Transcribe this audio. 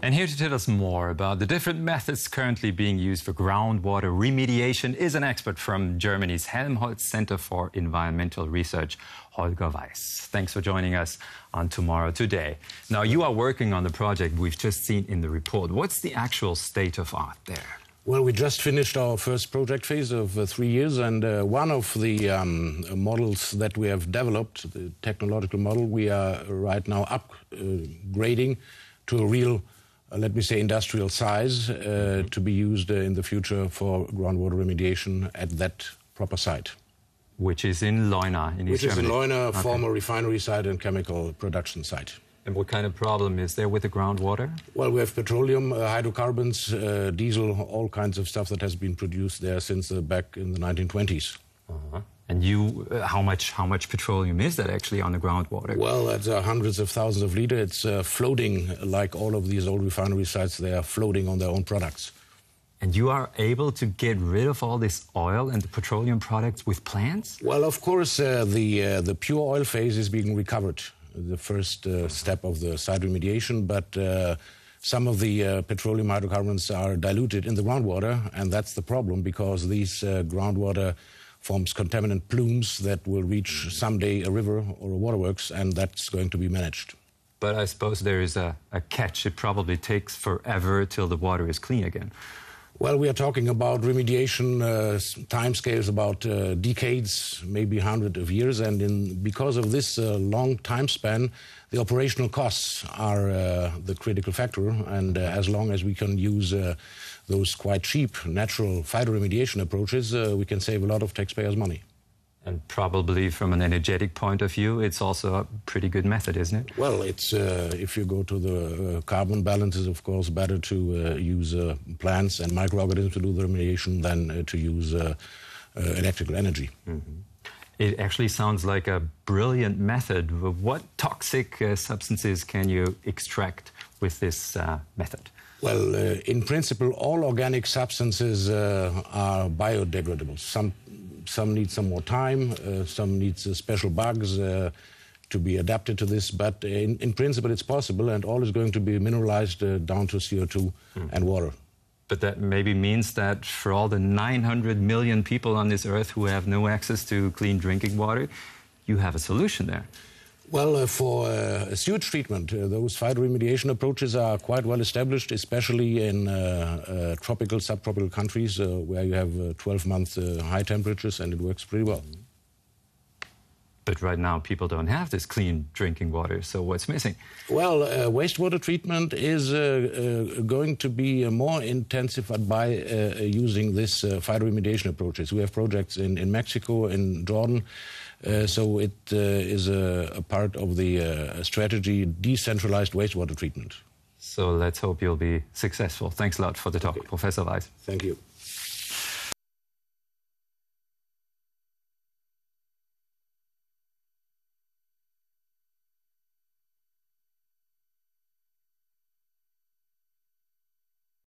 And here to tell us more about the different methods currently being used for groundwater remediation is an expert from Germany's Helmholtz Center for Environmental Research, Holger Weiß. Thanks for joining us on Tomorrow Today. Now, you are working on the project we've just seen in the report. What's the actual state of art there? Well, we just finished our first project phase of 3 years, and one of the models that we have developed, the technological model, we are right now upgrading to a real, let me say, industrial size to be used in the future for groundwater remediation at that proper site. Which is in Leuna, in East Germany. Which is in Leuna, former refinery site and chemical production site. And what kind of problem is there with the groundwater? Well, we have petroleum, hydrocarbons, diesel, all kinds of stuff that has been produced there since back in the 1920s. And how much petroleum is that actually on the groundwater? Well, that's hundreds of thousands of liters. It's floating like all of these old refinery sites. They are floating on their own products. And you are able to get rid of all this oil and the petroleum products with plants? Well, of course, the pure oil phase is being recovered, the first step of the site remediation, but some of the petroleum hydrocarbons are diluted in the groundwater, and that's the problem, because these groundwater forms contaminant plumes that will reach someday a river or a waterworks, and that's going to be managed. But I suppose there is a catch. It probably takes forever till the water is clean again. Well, we are talking about remediation timescales about decades, maybe 100 of years, and because of this long time span, the operational costs are the critical factor, and as long as we can use those quite cheap natural phytoremediation approaches, we can save a lot of taxpayers' money. And probably from an energetic point of view, it's also a pretty good method, isn't it? Well, it's if you go to the carbon balance, it's of course better to use plants and microorganisms to do the remediation than to use electrical energy. It actually sounds like a brilliant method. What toxic substances can you extract with this method? Well, in principle, all organic substances are biodegradable. Some need some more time, some need special bugs to be adapted to this, but in principle it's possible, and all is going to be mineralized down to CO2 and water. But that maybe means that for all the 900 million people on this earth who have no access to clean drinking water, you have a solution there. Well, for sewage treatment, those phytoremediation approaches are quite well established, especially in tropical, subtropical countries where you have 12-month high temperatures, and it works pretty well. But right now, people don't have this clean drinking water, so what's missing? Well, wastewater treatment is going to be more intensified by using this phytoremediation approaches. We have projects in Mexico, in Jordan, so it is a part of the strategy, decentralized wastewater treatment. So let's hope you'll be successful. Thanks a lot for the talk, Professor Weiß. Thank you.